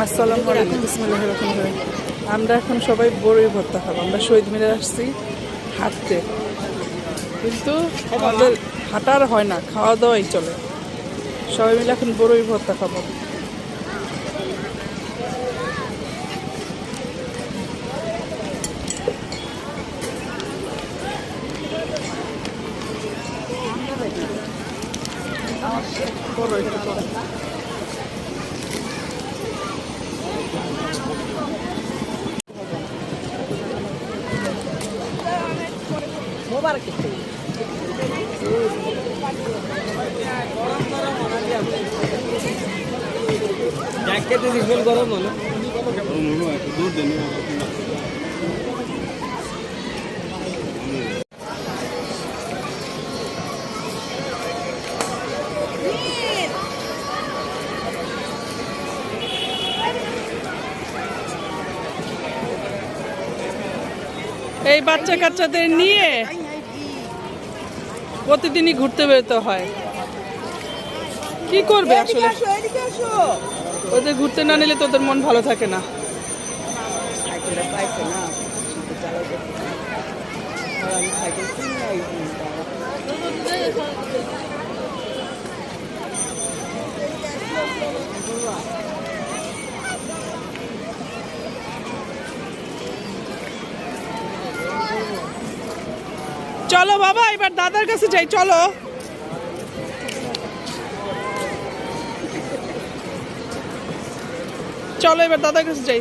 আসসালামু আলাইকুম, বিসমিল্লাহির রহমানির রহিম। আমরা এখন সবাই বড়ই ভর্তা খাবো। আমরা শহীদ মিনারে আসছি হাঁটতে, কিন্তু আমাদের হাঁটার হয় না, খাওয়া দাওয়াই চলে। সবাই মিলে এখন বড়ই ভর্তা খাবো। গরম হলো এই বাচ্চা কাচ্চাদের নিয়ে প্রতিদিনই ঘুরতে বেরোতে হয়। কি করবে আসলে, ওদের ঘুরতে না নিলে তোদের মন ভালো থাকে না। চলো বাবা, এবার দাদার কাছে যাই। চলো চলো এবার দাদার কাছে যাই।